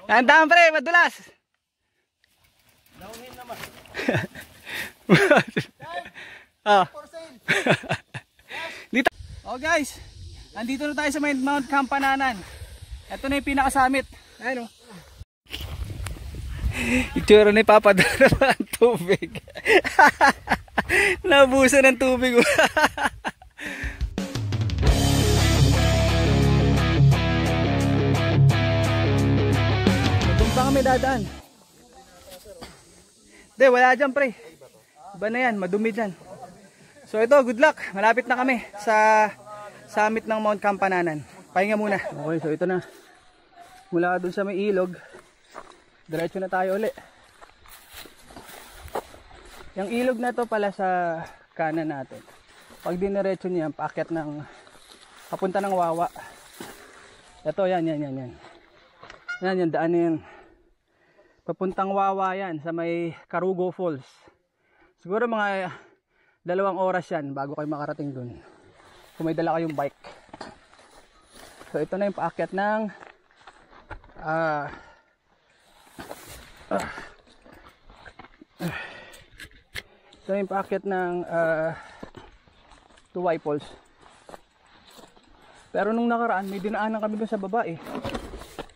Tandaan pre, madulas. Downhill naman. Oh. Dito. Oh guys, andito na tayo sa Mount Campananan. Ito na yung pinakasamit. Ayun oh. Itsura ni Papa Dara ng tubig. Nabusan ng tubig. Doon pa kami dadaan. Hindi, wala dyan pre. Iba na yan, madumi dyan. So ito, good luck. Malapit na kami sa summit ng Mount Campananan. Pahinga muna. Okay, so ito na. Mula doon sa may ilog, diretso na tayo uli. Yung ilog na to pala sa kanan natin. Pag diniretso niya, paakyat ng papunta ng Wawa. Ito, yan. Yan, yung daan na yan. Papuntang Wawa yan, sa may Carugo Falls. Siguro mga 2 oras yan bago kayo makarating dun. Kung may dala kayong bike. So ito na yung paakyat ng ito na yung paakyat ng Tuway Falls. Pero nung nakaraan may dinaanan kami dun sa baba eh,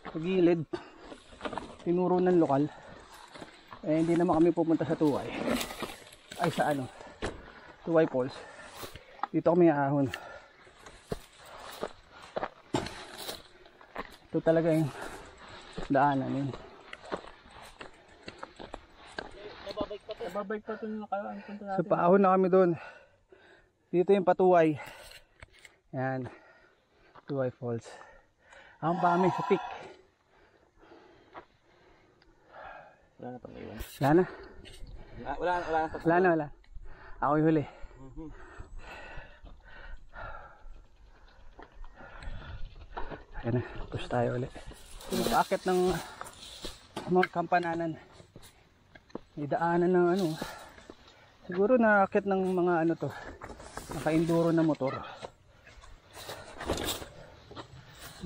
sa gilid. Tinuro ng lokal. Eh hindi naman kami pupunta sa Tuway. Ay sa ano, Tuway Falls. Dito kami aahon. Ito talaga yung daanan yun. Babalik pa ito yung nakaraan. So paahon na kami doon. Dito yung Patuway. Yan, Tuway Falls. Ahon pa kami sa peak. Wala na pang iwan. Wala na. Wala na. Ako yung huli. Ayan na, push tayo ulit. Ito paakit ng mga Campananan. May daanan ng ano. Siguro naakit ng mga ano to, naka-enduro na motor.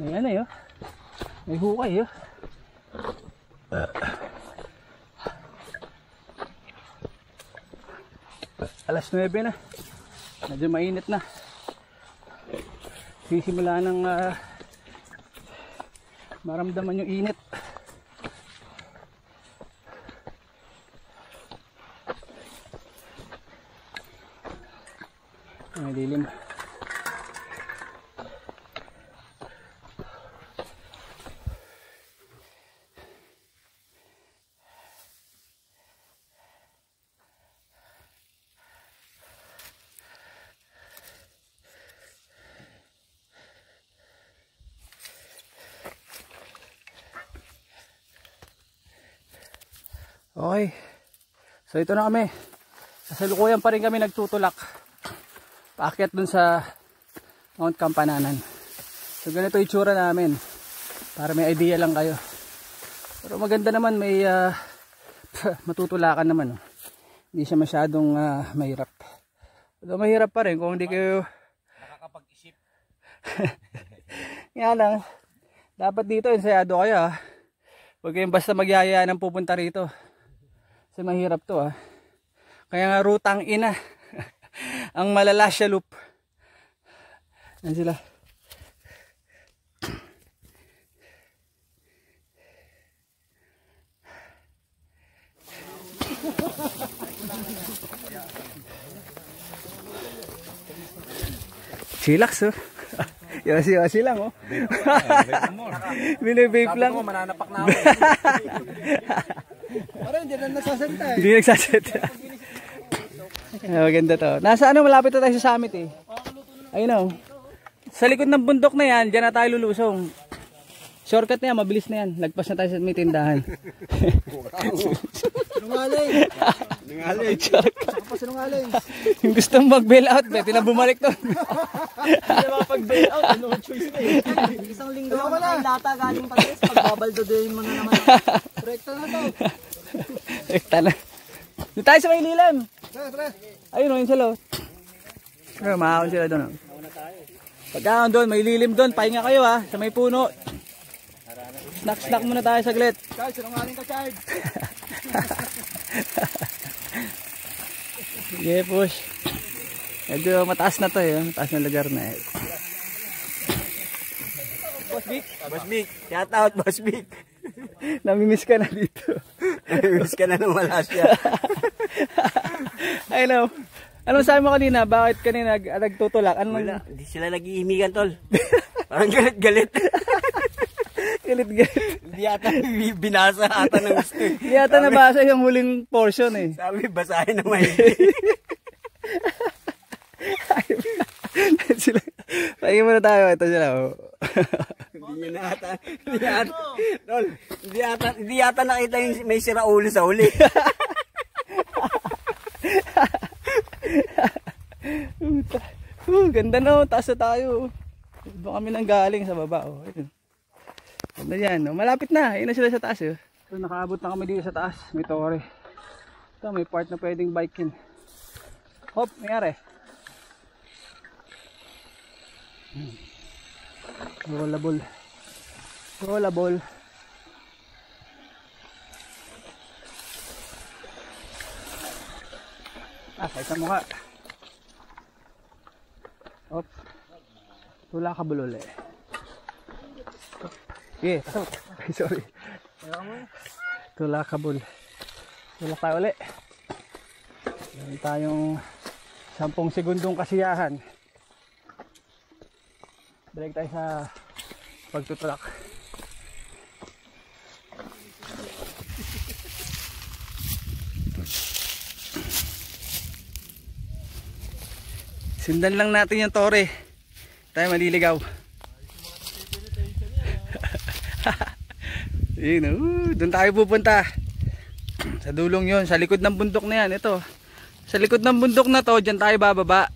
May ano yun. May hukay yun. Alas 9 na. Medyo mainit na. Sisimula ng maramdaman yung init. May dilim. Okay. So ito na kami. Kasalukuyan pa rin kami nagtutulak. Paakyat dun sa Mount Campananan. So ganito yung itsura namin. Para may idea lang kayo. Pero maganda naman, may matutulakan naman. Hindi siya masyadong mahirap. Pero mahirap pa rin kung hindi kayo nakakapag-isip. Nga lang, dapat dito ensayado kayo. Huwag kayong basta magyaya ng pupunta rito. Kasi mahirap to Kaya nga rutang ina. Ang Malalasya Loop. Yan sila. Chillax Yasi lang Binivape lang. Sabi ko mananapak na ako. Parang hindi na nagsasalita eh. Hindi nagsasalita. Maganda to. Nasa ano, malapit na tayo sa summit eh. Ayun sa likod ng bundok na yan, dyan na tayo lulusong. Shortcut na yan, mabilis na yan. Lagpas na tayo sa may tindahan. Sinungaling. Sinungaling. Yung gustong mag-bail out, beti na bumalik to. Hindi na makapag-bail out. Ano choice na eh. Isang linggo naman ang lata galing Patres. Pagbabaldodoyin mo na naman. Rekta na to. Rekta na. Doon tayo sa may lilam. Ayun yung sila. Makakon sila doon. Pagkakon doon, may lilim doon. Pahinga kayo sa may puno. Snack muna tayo saglit. Charge, sinungaling ka, Charge. Sige, push. Medyo mataas na to eh. Mataas na lugar na eh. Boss Vic. Shout out, Boss Vic. Namimiss ka na dito. Namimiss ka na nung wala siya. I know. Ano sabi mo kanina? Bakit kanina nagtutulak? Wala, hindi sila nag-iimigan, tol. Parang galit-galit. Galit-galit. Hindi yata binasa ata ng gusto. Hindi yata nabasa yung huling portion eh. Sabi, basahin na maigi. Sila, paingin muna tayo. Ito sila. Oh. Hindi yata nakita yung may sira ulo sa huli. Ganda na, taas na tayo. Doon kami nang galing sa baba. Oh. Ganda yan. Oh. Malapit na. Ayun na sila sa taas. Oh. So, nakaabot na kami dito sa taas. May tore. Ito, may part na pwedeng biking. Hop, nangyari. Rollable. Rollable. Kahit sa mukha. Hop. Tula ka bulol eh. Yeah, sorry. Tula ka bul. Tula tayo ulit. Meron tayong 10 segundong kasiyahan. Balik tayo sa pagtutulak. Sundan lang natin yung tore. Tayo maliligaw. Doon tayo pupunta. Sa dulong yon, sa likod ng bundok na yan. Ito. Sa likod ng bundok na to, dyan tayo bababa.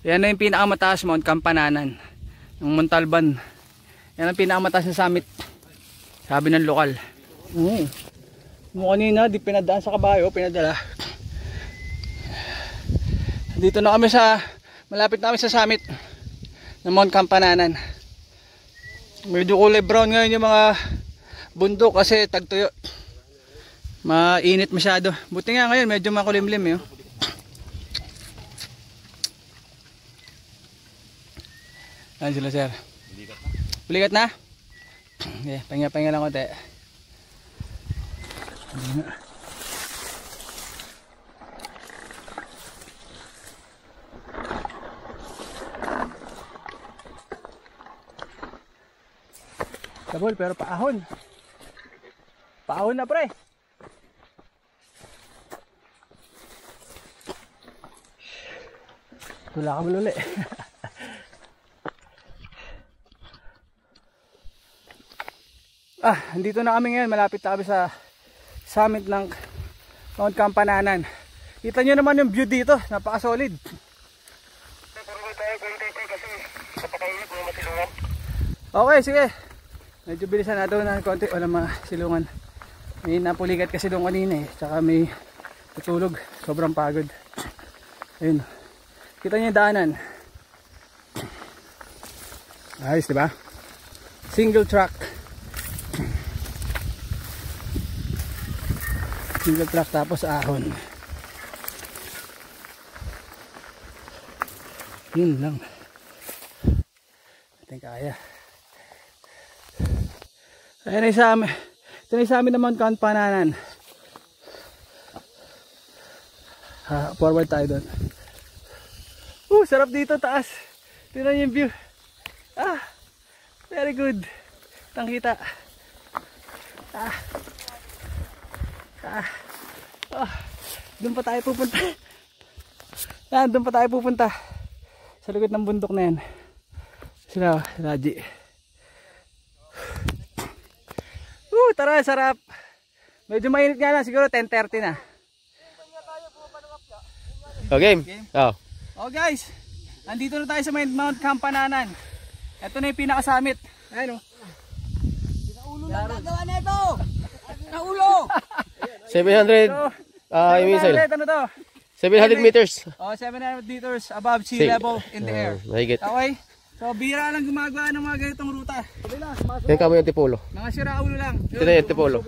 Yan na yung pinakamataas, Mount Campananan. Yung Montalban. Yan ang pinakamataas na summit. Sabi ng lokal. Mo kanina, di pinadaan sa kabayo, pinadala. Dito na kami sa, malapit na kami sa summit ng Mount Campananan. Medyo kulay brown ngayon yung mga bundok kasi tagtuyo. Mainit masyado. Buti nga ngayon, medyo makulimlim yun. Ayan sila sir. Bulikat na? Okay, pahinga lang konti. Kabol pero paahon. Paahon na pre. Wala ka bululi. Andito na kami ngayon. Malapit na kami sa summit ng Mount Campananan. Kita nyo naman yung view dito. Napaka-solid. Okay, sige. Medyo bilisan natin ng konti. Wala mga silungan. May napulikat kasi doon kanina eh. Tsaka may tutulog. Sobrang pagod. Ayun. Kita nyo yung daanan. Ayos, diba? Single track. Single track tapos ahon. Yun lang. Ating kaya. Ayan ay sa amin. Ito na sa amin ng Mount Campananan. Forward tayo doon. Sarap dito taas. Tingnan yung view. Very good. Tangkita. Doon pa tayo pupunta. Doon pa tayo pupunta. Sa likod ng bundok na yan. Sila, Raji. Tara, sarap. Medyo mainit nga lang, siguro 10:30 na. Okay. Oh guys, andito na tayo sa Mount Campananan. Ito na yung pinaka-summit. Ayun o. Pinaulo lang gagawa na ito. Pinaulo. 700 ano to? 700 meters. 700 meters above sea level in the air. Mahigit. Okay? So, bira lang gumagawa ng mga ganitong ruta. Yan kamo yung Tipolo. Mga siraulo lang. Ito na yung Tipolo.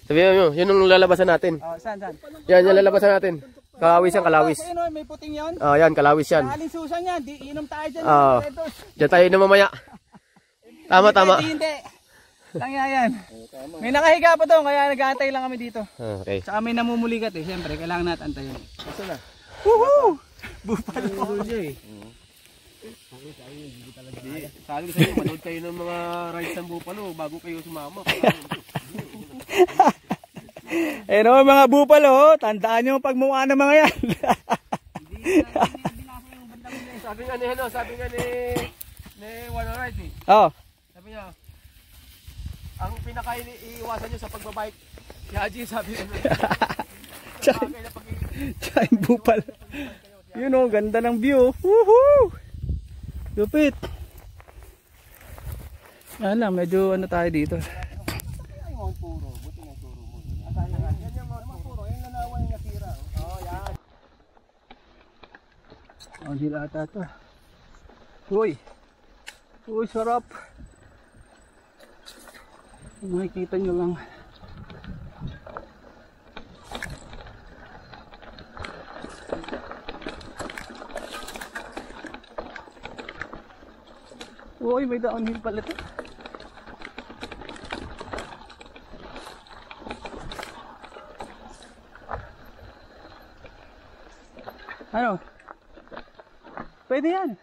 Sabihin mo, yun yung lalabasan natin. Oh, saan? Yan, yung lalabasan natin. Kalawis yan, kalawis. Ayun o, may puting yan. Oh, yan, kalawis yan. Aling susan yan. Di inom tayo dyan. Diyan tayo na mamaya. Tama. Hindi. Tangya yan. May nakahiga pa doon, kaya nag-aantay lang kami dito. Okay. Tsaka may namumuligat eh. Siyempre, kailangan natin antayin. Ito na. Woohoo! Bupalo. Sabi ko sa inyo, manood kayo ng mga rides ng Bupalo bago kayo sumama. Eh no, mga bupalo, tandaan nyo ang pagmukha ng mga yan. Sabi nga ni One Ride eh. Oh. Sabi niya, ang pinaka-iiwasan nyo sa pagbabike, si Haji sabi niya. Tsaka yung bupalo. Yun o, ganda ng view. Woohoo! Lupit. Alam, medyo ano tayo dito. Ang hila ata ito. Uy, sarap. Makikita nyo lang. Uy, may downhill pala ito. Ano? Pwede yan.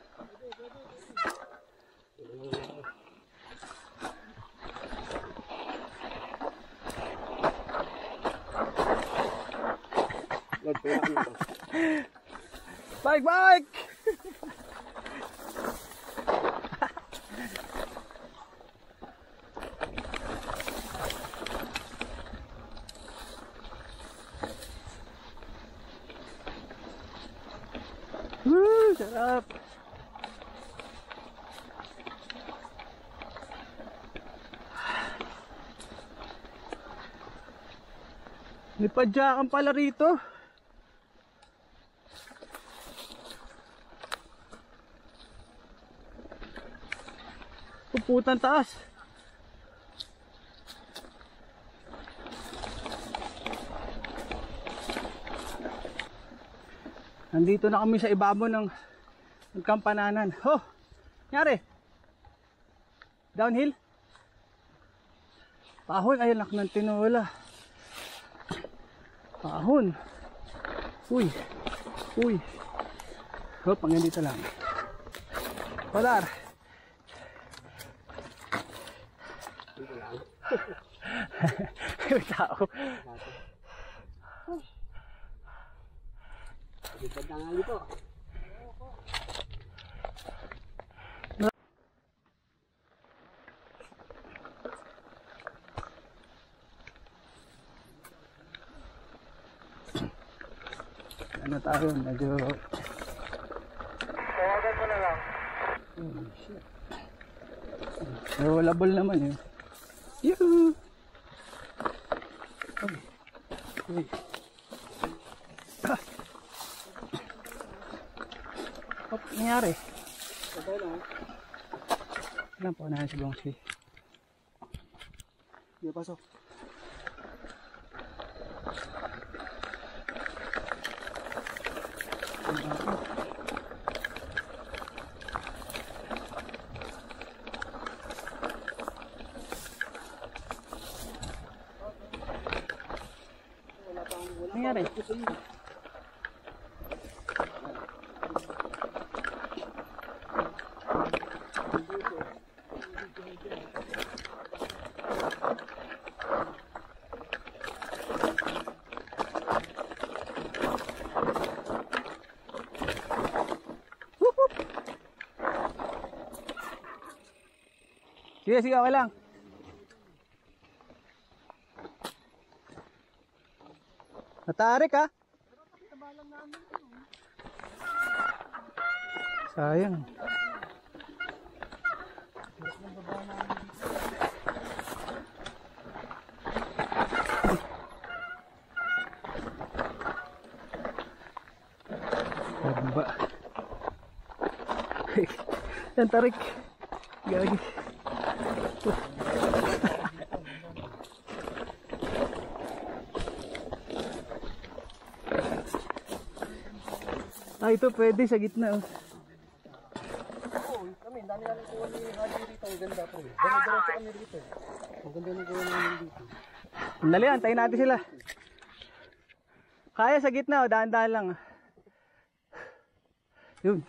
Bike! Sarap. May padyakan pala rito. Puputan taas. Nandito na kami sa ibabaw ng Kampananan. Oh, nyari. Downhill. Pahon, ayun nak ng tinola. Pahon. Uy. Oh, pangyan dito lang. Polar. May tao. Pagdangali po. Ano tayo, medyo Tawagan mo na lang. oh, shit. Rollable naman eh. Yuhuu! Uy. Hop, nangyari. Sabay lang. Ilan po na si Bongsi? Di pasok. Nangyari? Sige, okay lang. Natarik ha? Sayang. Baba. Yan tarik. Gagi. Ito pwede sa gitna. Oh. Kami, dami namin kuha ni Haji rito. Ang ganda po. Dami-diretso kami rito. Ang ganda ng kuha namin dito. Dali, antayin natin sila. Kaya sa gitna, oh, daan-daan lang. Yun.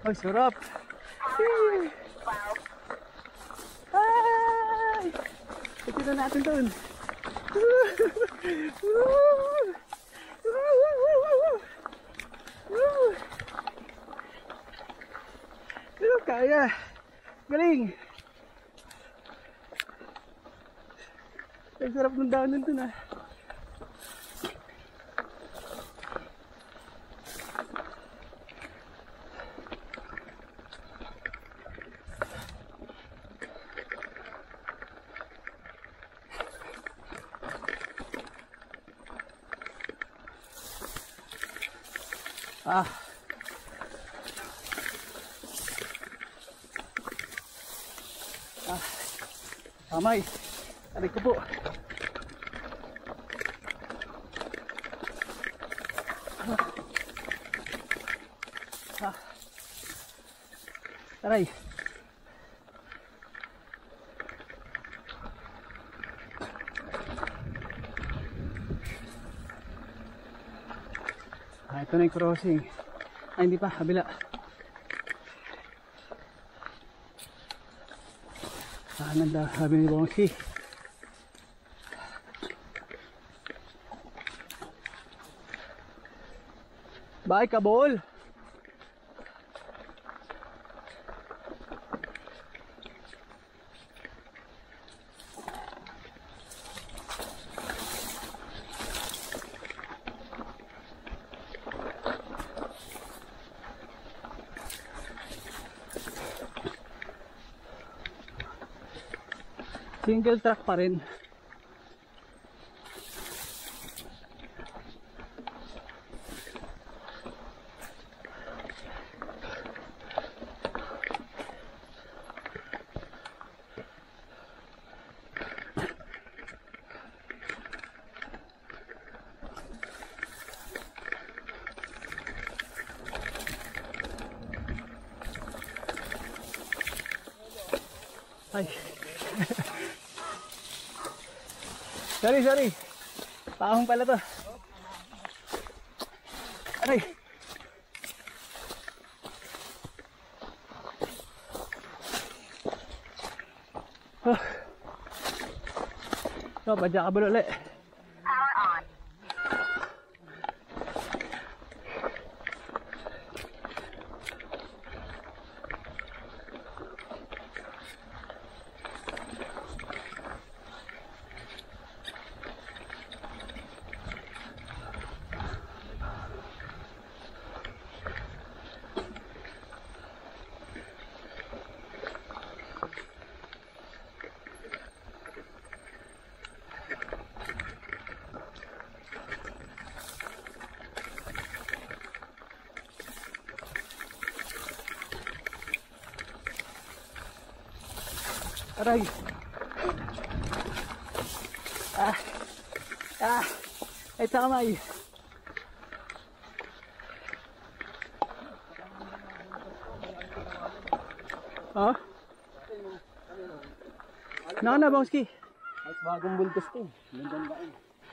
Ay, sarap. Ay! Ito na natin doon. Kaya. Galing. Ay, sarap ng daan doon ah. Ah. Amay. Aray ko po. Aray. Ito na yung crossing. Ay, hindi pa, kabila. Saan na sabi ni Bongsi? Bye, Kabol! Single track pa rin. Ay. Sorry. Paahong pala to. Aray. Oh. So, badya ka ba ulit? Aray. Ay, kamay. Oh? Naka na, Bongski. Ay, bagong bultos to.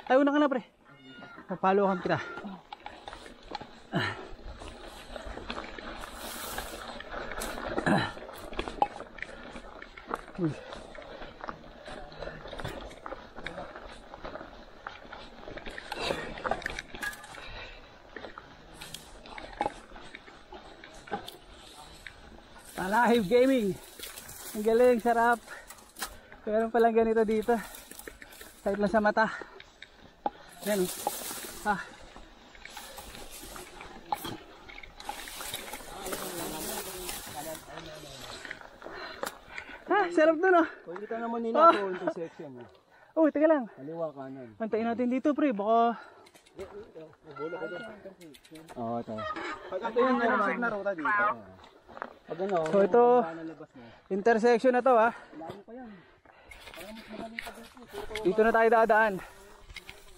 Ay, una ka na, pre. Papalokan kita. Alive Gaming. Ang galing, sarap. Meron palang ganito dito. Kahit lang sa mata. Yan. Ah. Ah, sarap dun oh. Kung kita naman nila to intersection. Oh, teka lang. Kaliwa kanan. Antayin natin dito pre, baka... Oo, ito. Pag ito yung narasig na ruta dito. Pag ano, So ito, intersection na to ha. Dito na tayo dadaan.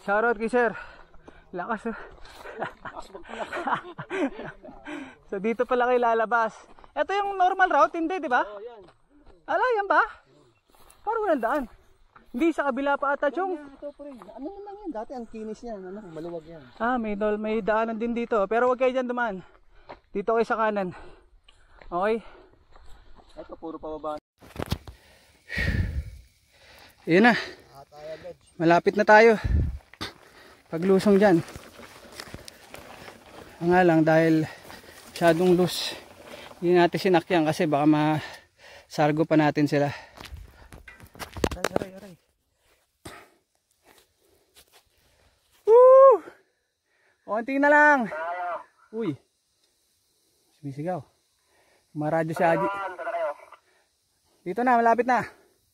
Shoutout kay sir. Lakas oh. So dito pala kayo lalabas. Ito yung normal route, hindi di ba? Oo, yan. Ala, yan ba? Parang walang daan. Hindi, sa kabila pa ata, Chong. Ito pre, ano naman yan? Dati ang kinis yan, ano, maluwag yan. Ah, may daanan din dito. Pero huwag kayo dyan dumaan. Dito kayo sa kanan. Okay? Ito, puro pababa. Yun na. Malapit na tayo. Paglusong dyan. Nga lang, dahil masyadong loose. Hindi natin sinakyan kasi baka masargo pa natin sila. Aray. Woo! Konti na lang. Uy. Sumisigaw. Maradyo si Aji. Dito na, malapit na.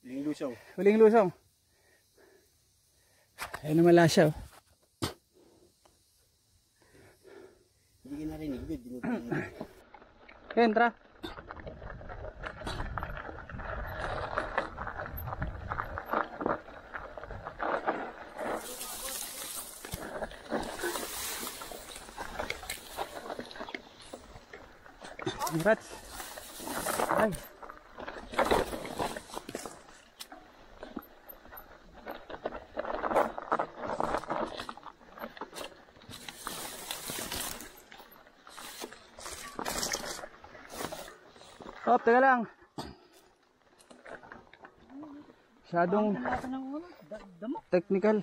Huling lusong. Huling lusong. Ayun naman lang siya. Hindi ka narinig. Entra. Congrats. Ay. Stop, teka lang. Masyadong technical.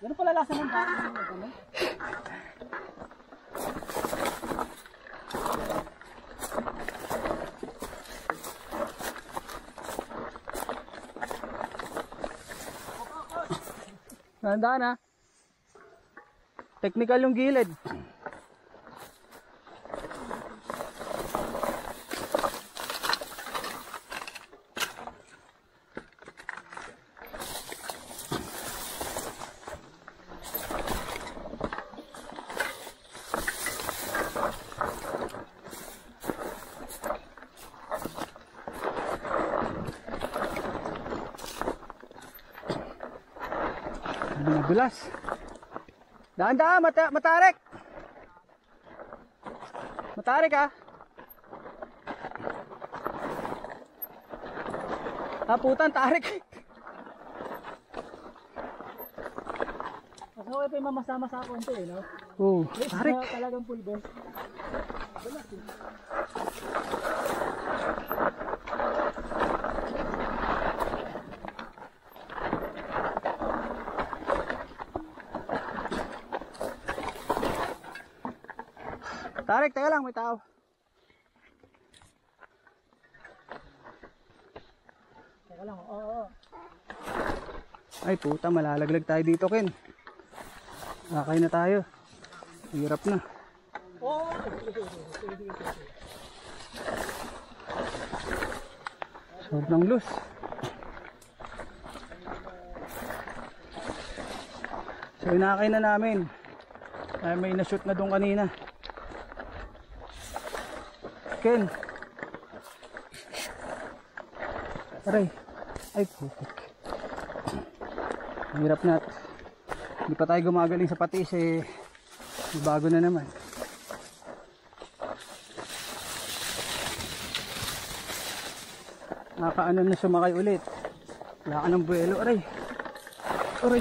Ganun pala lasa ng daan. Nandaan ha. Technical yung gilid. Bilas. Daan-daan, matarik. Matarik ha. Haputan, tarik. Kasi ako ito yung mamasama sa konti eh, no? Oh, tarik. Talagang pulbo. Tarik, teka lang, may tao. Teka lang, oo. Ay puta, malalaglag tayo dito, Ken. Nakay na tayo. Hirap na. Sobrang loose. So inakay na namin. Ay, may na-shoot na doon kanina. Ken. Aray. Ay putik. Hirap na. Hindi pa tayo gumagaling sa patis eh. Bago na naman. Nakaano na sumakay ulit. Wala ka ng buwelo. Aray. Aray.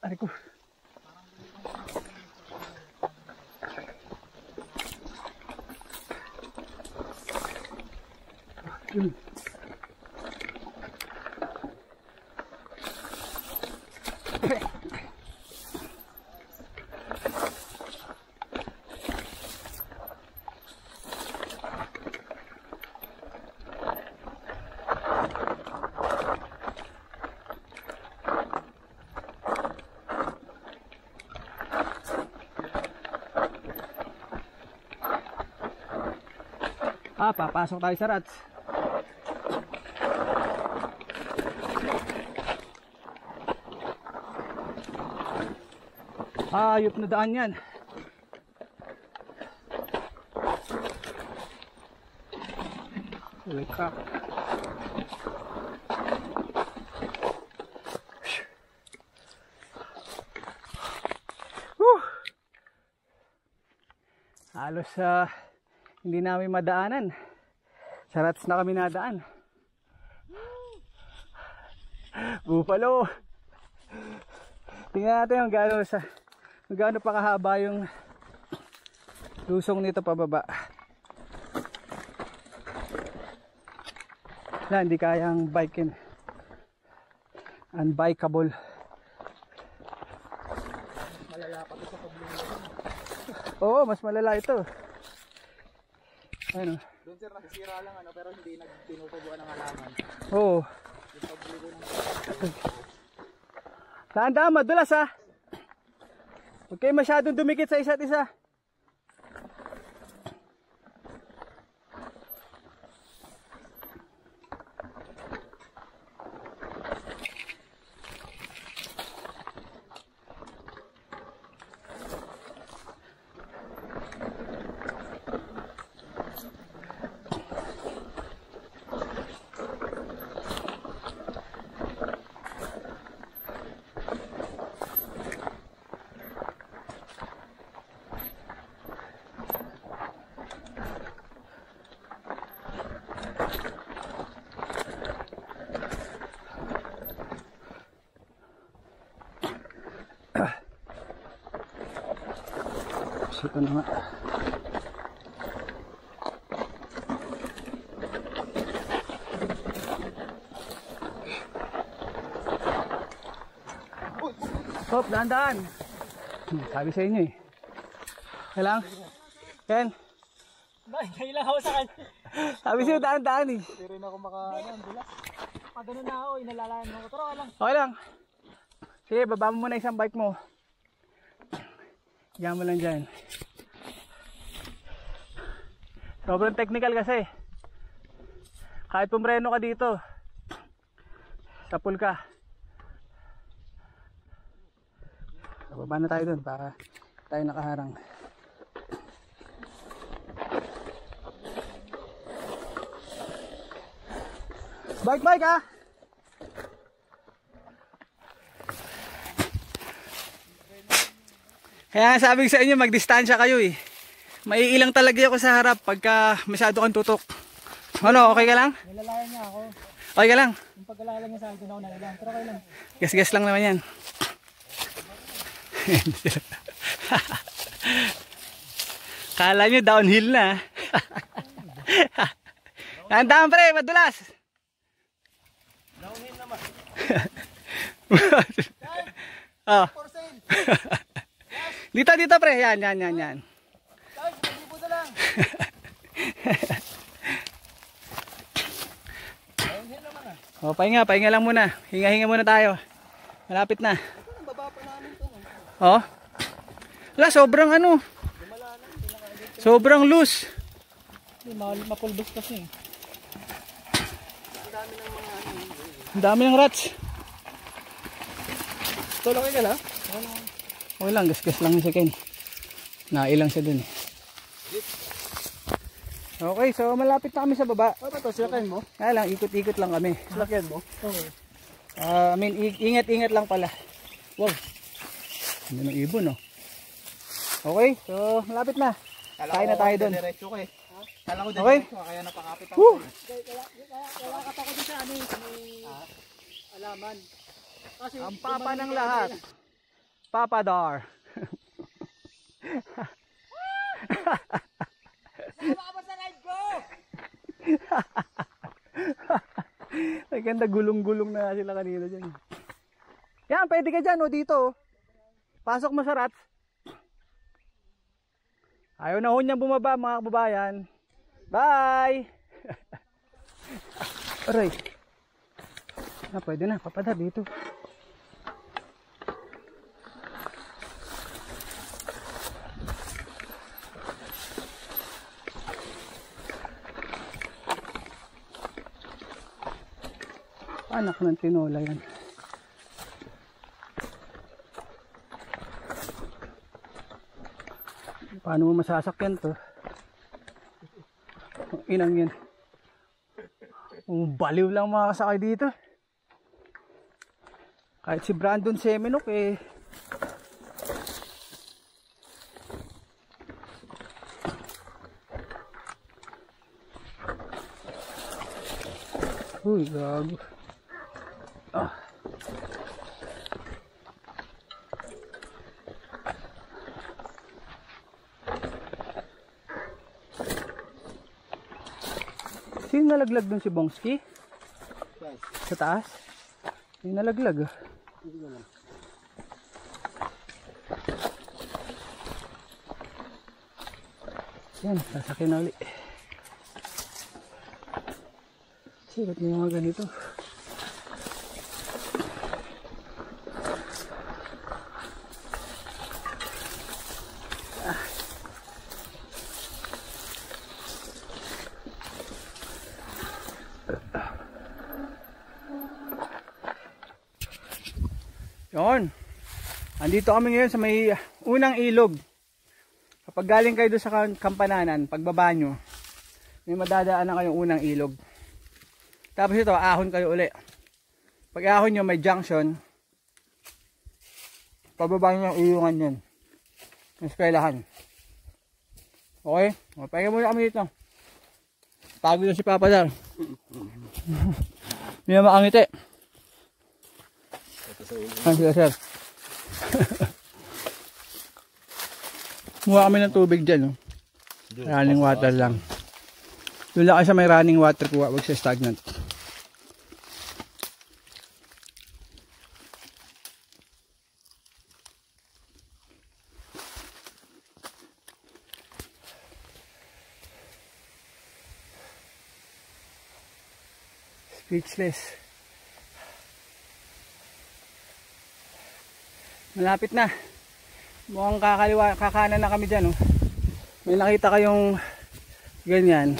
Aray ko. Papasok tayo sa rats. Ayop na daan yan. Holy crap. Halos hindi namin madaanan. Sa rats na kami nadaan. Buffalo. Tingnan natin kung gaano pa kahaba yung lusong nito pababa. Hindi kayang bikein. Unbikeable. Oo, mas malala ito. Ano? Doon sir, nasisira lang pero hindi nagtinutubuan ng halaman. Oo. Tandaan, madulas ha. Huwag kayo masyadong dumikit sa isa't isa. Ito na nga. Hop, dahan-dahan. Sabi sa inyo eh. Kailang? Ken? Kailang ako sa kanya. Sabi sa'yo, dahan-dahan eh. Hindi rin ako bulas. Pag ganun na ako, inalalayan mo ko. Pero lang. Okay lang. Sige, baba mo muna isang bike mo. Diyan mo lang dyan. Sobrang technical kasi. Kahit pumreno ka dito, sapul ka. Baba na tayo dun para tayo nakaharang. Bike ha! Kaya sabi ko sa inyo, magdistansya kayo eh. Maiilang talaga ako sa harap pagka masyado kang tutok. Ano, okay ka lang? Nilalayan niya ako. Okay ka lang? Yung pagkalala niya sa akin, ako nailang. Pero okay lang. Gas-gas lang naman yan. Kala nyo downhill na. Tandaan pre, madulas. Downhill naman. Oh. Dito pre, yan. Guys, mag-ipo na lang. O, pahinga lang muna. Hinga-hinga muna tayo. Malapit na. Baba pa namin to. Oh. Wala, sobrang sobrang loose. Mapulbos kasi. Ang dami ng rats. Tulong ka lang? Okay lang, gas-gas lang ni si Ken. Nailang siya dun eh. Okay, so malapit na kami sa baba. Ano ba ito? Silakain mo? Kaya lang, ikot-ikot lang kami. Silakain mo? Oo. Ingat-ingat lang pala. Wow. Ano ng ibon, oh. Okay, so malapit na. Kain na tayo doon. Diretso ko eh. Kala ko Okay. diretso, kaya napakapit ako. Woo! Kaya katako din sa ano sa may alaman. Kasi Ang papa ng lahat. Papa Dar. Sama ka ba sa live ko? Ay, ganda, gulong-gulong na sila kanina dyan. Yan, pwede ka dyan, o dito. Pasok mo sa rats. Ayaw na ho niyang bumaba, mga kababayan. Bye! Aray. Pwede na, papadar dito. Anak ng tinola yan. Paano mo masasakyan to? Inang yan. Baliw lang mga kasakay dito. Kahit si Brandon Semenuk eh. Uy, gago. Ah. Sino nalaglag dun si Bongski? Sa taas? Yung nalaglag ah. Yan, sasakyan na ulit. Sikat na yung mga ganito. Yon. Andito kami ngayon sa may unang ilog. Kapag galing kayo doon sa Kampananan, pagbaba nyo, may madadaanan kayong unang ilog. Tapos ito, ahon kayo uli. Pag ahon nyo, may junction. Pababa nyo yung ilungan yun. Yung eskwelahan. Okay? Pahinga muna kami dito. Pagod na si Papa Dar. May makangiti. Sila sir. Muha kami ng tubig dyan. No? Running water lang. Doon lang kayo sa may running water kuha. Huwag sa stagnant. Speechless. Malapit na. Mukhang kakanan na kami dyan. Oh. May nakita kayong ganyan.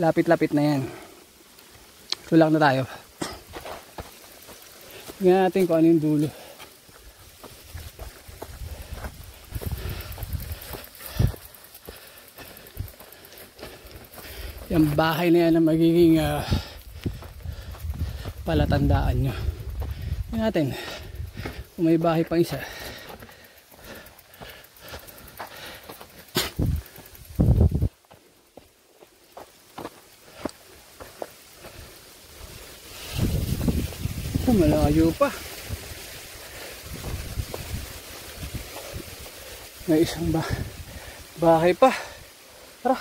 Lapit-lapit na yan. Tulak na tayo. Tingnan natin kung ano yung dulo. Yung bahay na yan ang magiging palatandaan nyo. Tingnan natin kung may bahay pang isa. Malayo pa. May isang bahay pa. Tara.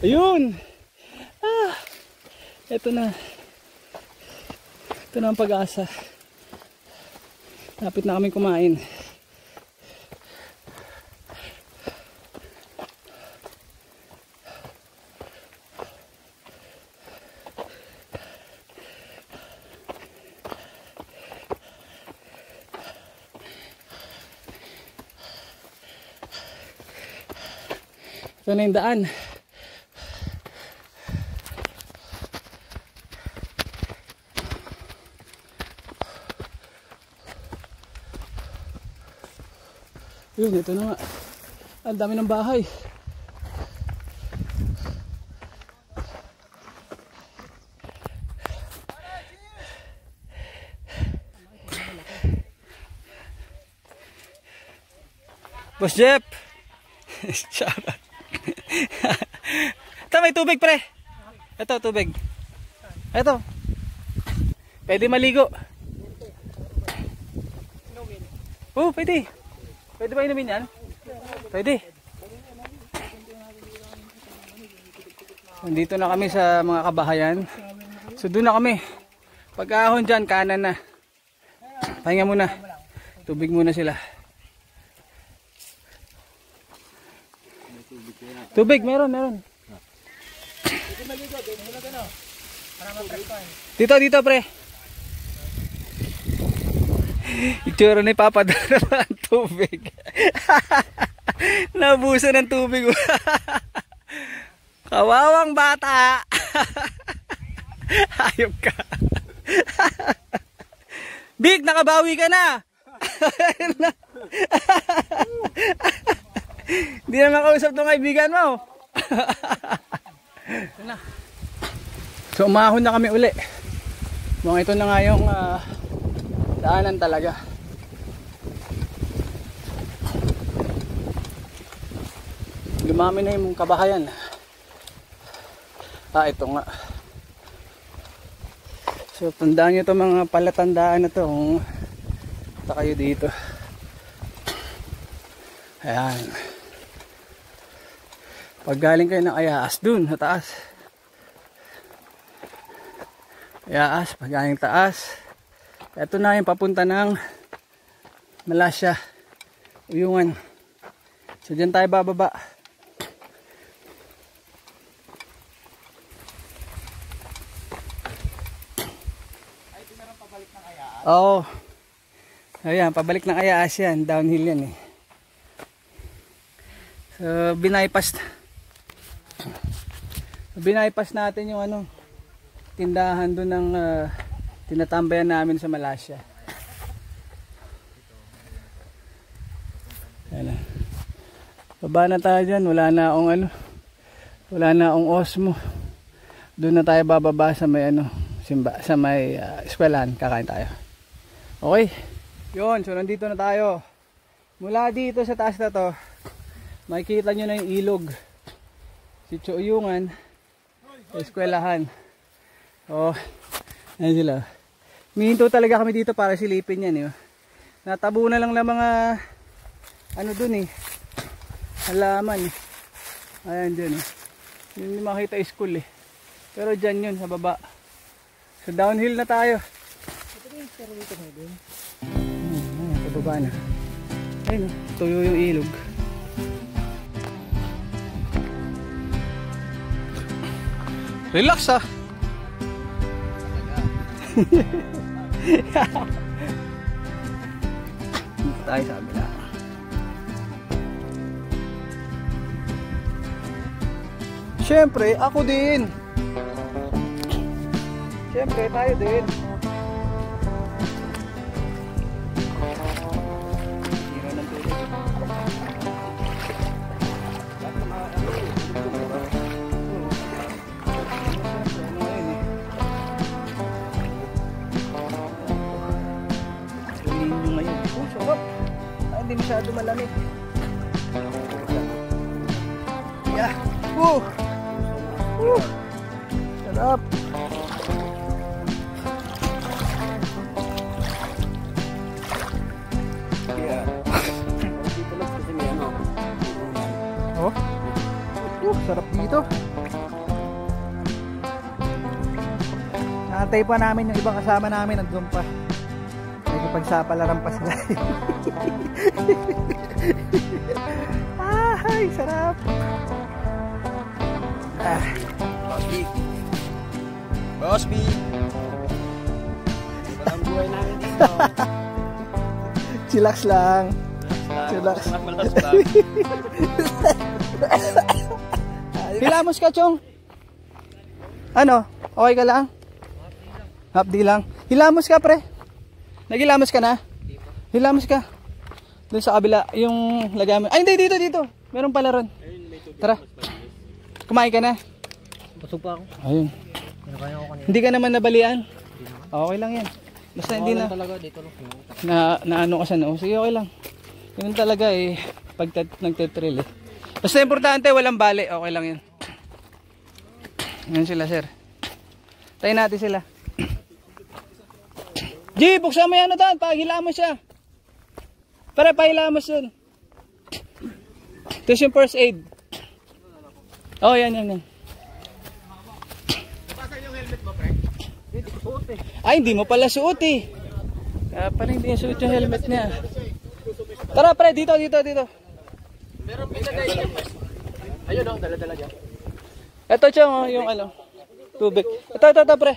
Ayun. Ito na. Ito na ang pag-asa. Lapit na kami kumain. Ito na yung daan. Yun, ito na nga. Ang dami ng bahay. Boss Jeff! Shoutout. Ito, may tubig pre. Ito, tubig. Ito. Pwede maligo. Oh, pwede. Pwede ba inumin yan? Pwede. Nandito na kami sa mga kabahayan. So doon na kami. Pag-ahon dyan, kanan na. Pahinga muna. Tubig muna sila. Tubig, meron. Dito pre. Itsura ni Papa Dara pa ang tubig. Nabusan ng tubig. Kawawang bata. Hayop ka. Big, nakabawi ka na. Hindi na makausap ng kaibigan mo. So umahon na kami uli. Mga ito na nga yung daanan talaga. Lumami na yung kabahayan. Ito nga. So tandaan nyo ito mga palatandaan na ito kung punta kayo dito. Ayan. Pag galing kayo ng Ayaas dun sa taas. Ayaas, pag galing taas. Ito na yung papunta ng Malasya, Uyungan. So dyan tayo bababa. Oo. Ayan, pabalik ng Ayaas yan. Downhill yan eh. So, binaypas natin yung ano, tindahan doon ng tinatambayan namin sa Malasya. Ayan. Baba na tayo dyan. Wala na akong ano, wala na akong Osmo. Doon na tayo bababa sa may ano, simba, sa may eskwelahan. Kakain tayo. Okay. Yun, so nandito na tayo. Mula dito sa taas na to, makikita nyo na yung ilog. Sitio Uyungan, eskwelahan. Oh, ayan sila. Mihinto talaga kami dito para silipin yan. Natabo na lang ng mga ano dun eh, halaman. Ayan dyan eh. Yun yung makita school eh. Pero dyan yun sa baba. So downhill na tayo. Ayan, pababa na. Ayun, tuyo yung ilog. Relax ah. Dito tayo sa kabila. Siyempre, ako din. Siyempre, tayo din. Hindi masyado malamig. Yeah. Sarap. Yeah. Dito lang kasi may ano. Oh. Sarap dito. Nakantay pa namin yung ibang kasama namin nandun pa. Pagsapalaran pa sila. Ay, sarap. Boss B. Walang buhay namin dito. Chillax lang. Chillax. Hilamos ka, Chong. Ano? Okay ka lang? Half day lang. Hilamos ka, pre. Naghilamos ka na? Hilamos ka. Doon sa kabila, yung lagay mo. Ay, hindi, dito. Meron pala ron. Tara. Kumain ka na? Busog pa ako. Ayun. Hindi ka naman nabalian? Okay lang yan. Basta hindi na. Talaga, dito lang. Na ano ka sa noo. Sige, okay lang. Yun talaga eh. Pag nagtitrail eh. Basta importante, walang bali. Okay lang yan. Yan sila, sir. Tayo natin sila. G, buksan mo yan na doon, pahilamos siya. Para pahilamos yun. Ito yung first aid. Oh, yan. Napasag yung helmet mo, pre? Hindi ko suot eh. Ay, hindi mo pala suot eh. Pala hindi niya suot yung helmet niya. Tara, pre, dito. Meron pinagay niya, pre. Ayun o, dala-dala dyan. Ito, Chong, yung ano, tubig. Ito, pre.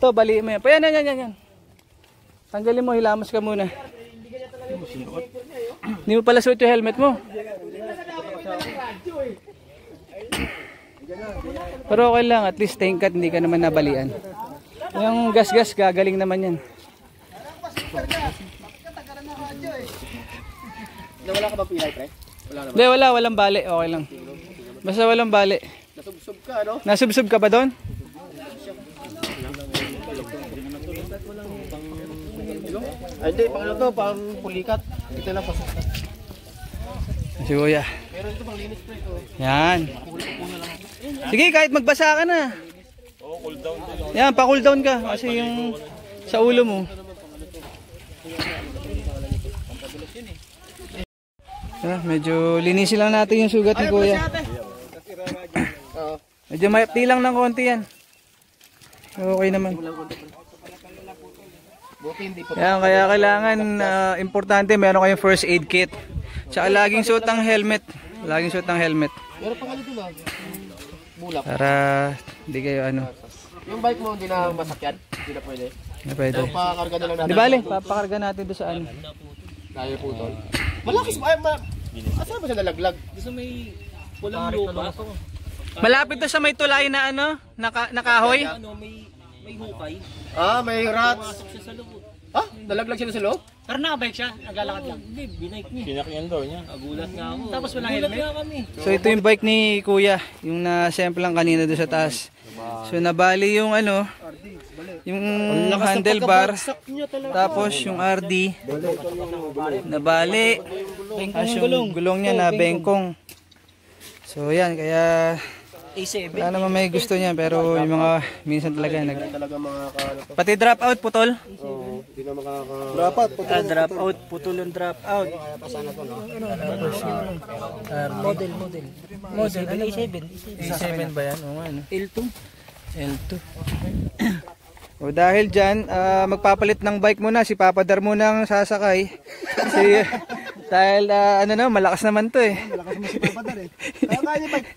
Ito, bali mo yan. Yan. Tanggalin mo, hilamos ka muna. Hindi mo pala suot yung helmet mo. Pero okay lang, at least thank God hindi ka naman nabalian. Yung gas-gas, gagaling naman yan. Wala ka ba pilay, pre? Wala naman. Hindi, walang bali. Okay lang. Basta walang bali. Nasubsob ka, no? Nasubsob ka ba doon? Ay, hindi. Pang ano to? Pang pulikat. Ito lang pasok. Si Kuya. Pero ito pang linis, pre. Yan. Sige, kahit magbasa ka na. Cool down. Yan, pa-cool down ka. Kasi yung sa ulo mo. Medyo linisin lang natin yung sugat ni Kuya. Medyo mayapti lang ng konti yan. Okay naman. Yan, kaya kailangan importante meron kayong first aid kit. Tsaka laging suot ang helmet. Laging suot ang helmet. Pero pang ano lang. Bulak. Para hindi kayo ano. Yung bike mo hindi na masakyan? Hindi na pwede? Hindi pwede. So, pakarga na lang natin. Di bale, papakarga natin doon sa ano. Kaya po tol. Malakas ba? Asan ba siya nalaglag? Gusto may pulang lupa. Malapit to sa may tulay na ano, nakahoy. Ano, may hukay. Ah, may rats. Pasok siya sa loob. Ah, nalaglag siya sa loob? Pero nakabike siya, naglalakad lang. Hindi, binike niya. Pinakyan daw niya. Nagulat nga ako. Tapos wala helmet. Nagulat nga kami. So ito yung bike ni Kuya, yung na-sample lang kanina doon sa taas. So nabali yung ano, yung handlebar, tapos yung RD, nabali, tapos yung gulong niya na bengkong. So yan, kaya A7. wala naman may gusto niya, pero yung mga minsan talaga Talaga mga pati drop out putol. hindi na makaka... Drop out, putol yung drop out. Model. Model, ano A7? A7 ba yan? Oo nga, ano? L2. L2. O dahil dyan, magpapalit ng bike muna, si Papa Dar muna ang sasakay. Kasi dahil ano na, malakas naman to eh. Malakas mo si Papa Dar eh. Kaya kaya niya bike.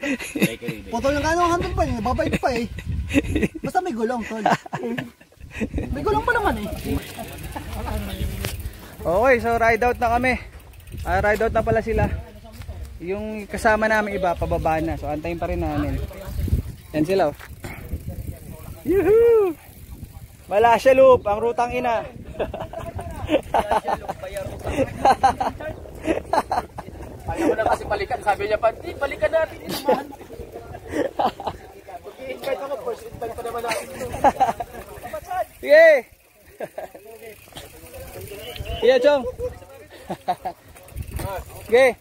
Putol yung kano handle pa eh. Babike pa eh. Basta may gulong, tol. May gulong pa naman eh. Okay, so ride out na kami. Ride out na pala sila. Yung kasama namin iba, pababa na. So antayin pa rin namin. Yan sila oh. Yuhuu! Malasya Loop, ang rutang ina. Ayaw mo na kasi balikan. Sabi niya pa, di, balikan natin. Inamahan mo. Mag-i-invite ako. First invite pa naman natin. Sige! Iya, Chong! Sige!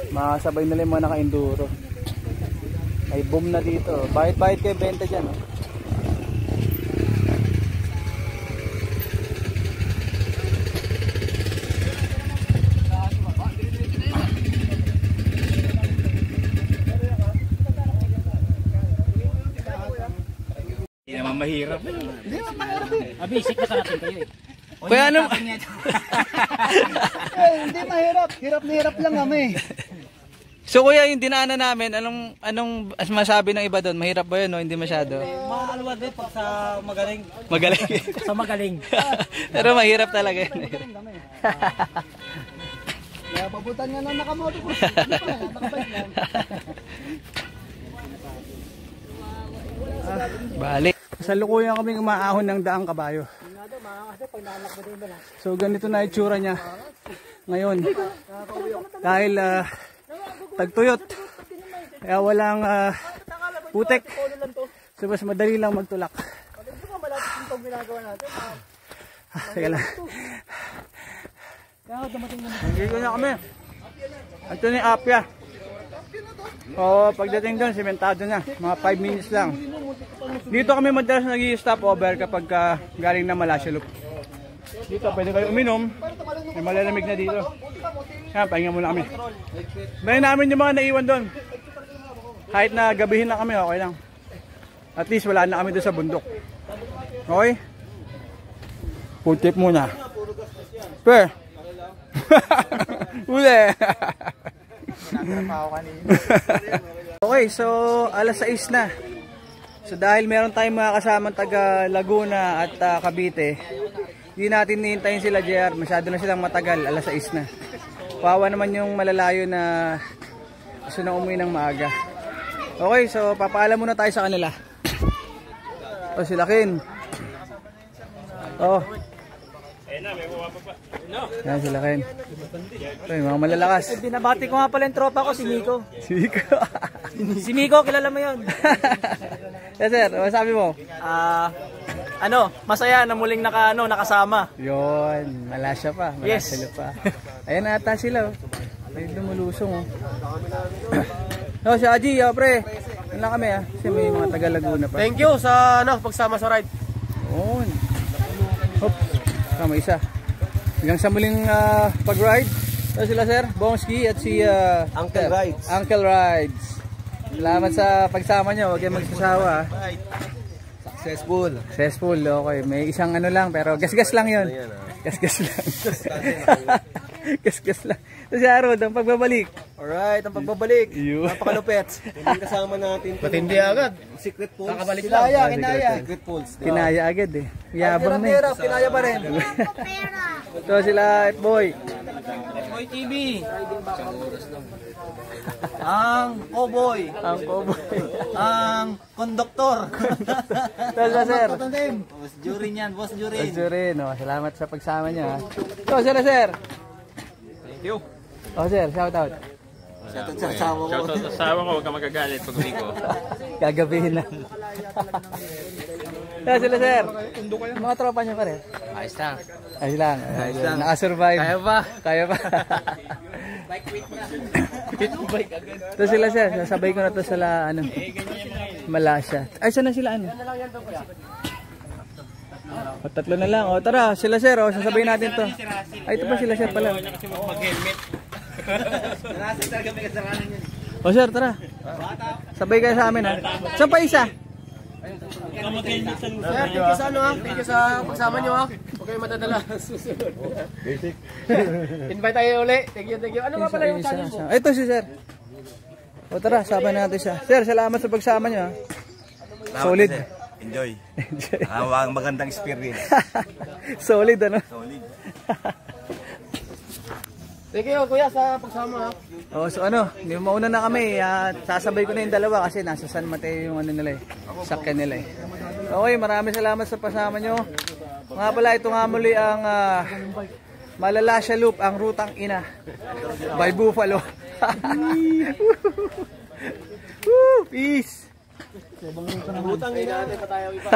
Makasabay nila yung mga naka-enduro. May boom na dito. Bahit-bahit kayo benta dyan. Oh. Hindi naman mahirap. Abisik na natin kayo eh. Kuya ano? Hindi mahirap. Hirap na hirap lang kami. So kuya, yung dinaanan namin, anong masabi ng iba doon? Mahirap ba yun o hindi masyado? Maalwa din pag sa magaling. Magaling. Sa magaling. Pero mahirap talaga yun. Kaya pabutan nga lang nakamoto ko. Nakabike lang. Balik. Sa lukuyan kami umaahon ng daang kabayo. So ganito na itsura niya ngayon. Dahil tagtuyot. Kaya walang putek. So mas madali lang magtulak. Teka lang. Nandito na kami. Ito na yung apya. O pagdating doon, sementado na. Mga 5 minutes lang. Dito kami madalas nag-i-stop over kapag galing na Malasya Loop. Dito pwede kayo uminom. May malalamig na dito. Yan, pahinga muna kami. Bayan namin yung mga naiwan doon. Kahit na gabihin na kami, okay lang. At least wala na kami doon sa bundok. Okay? Full trip muna. Per. Uli. Okay, so alas 6 na. So dahil meron tayong mga kasamang taga Laguna at Cavite, hindi natin nihintayin sila JR. Masyado na silang matagal, alas 6 na. Pawa naman yung malalayo na gusto na umuwi ng maaga. Okay, so papaalam muna tayo sa kanila. O sila Kin. Oh. Yan sila Ken. Ito yung mga malalakas. Binabati ko nga pala yung tropa ko, si Miko. Si Miko. Si Miko, kilala mo yun. Yes sir, ano sabi mo? Masaya na muling nakasama. Yun, malasya pa. Malasya Yes. pa. Ayan na ata sila. Ay lumulusong oh. No, si Aji, pre. Yan lang kami Kasi may mga taga Laguna pa. Thank you sa pagsama sa ride. Yun. Hop. Tama isa. Hanggang sa muling pag-ride. Ito sila sir, Bongski at si Uncle Rides. Uncle Rides. Salamat sa pagsama nyo. Huwag kayong magsasawa. Successful. Successful, okay. May isang lang pero gasgas lang yun. Gasgas lang. Gasgas lang. Ito si Arod, ang pagbabalik. Alright, ang pagbabalik. Napakalupet. Hindi kasama natin. Matindi agad. Secret pools. Kakabalik lang. Kinaya. Secret pools. Kinaya agad Yabang na Kinaya pa rin. Ito sila F-Boy. Boy TV. Ang cowboy. Ang cowboy. Ang konduktor. Ito sila sir. Boss Jurin yan, Boss Jurin. Ito rin. Salamat sa pagsama nyo Ito sila sir. Thank you. Sir, shout out. Shoutout sa asawa ko. Shoutout sa asawa ko. Huwag ka magagalit pag uwi ko. Gagabihin lang. Ito sila sir. Mga tropa nyo pa rin. Ayos lang. Ayos lang. Ayos lang. Nakasurvive. Kaya ba? Kaya pa. Ito sila sir. Sasabay ko na to sa Malasya. Ay, saan na sila tatlo na lang. Tara, sila sir. Sasabay natin to. Ay, ito pa sila sir pala. Sir, tara. Sabay kayo sa amin Saan pa isa? Sir, thank you sa Thank you sa pagsama nyo Huwag kayo matadala. Susunod. Basic. Invite tayo uli. Thank you. Ano nga pala yung channel mo? Ito si sir. Tara, sama natin siya. Sir, salamat sa pagsama nyo Solid. Enjoy. Ang magandang experience. Solid Solid. Thank you kuya sa pagsama So mauna na kami sasabay ko na yung dalawa kasi nasa San Mateo yung nila sakyan nila Okay, maraming salamat sa pasama nyo. Nga pala, ito nga muli ang Malalasya Loop, ang Rutang Ina by Buffalo. Peace. Rutang Ina, pa tayo iba.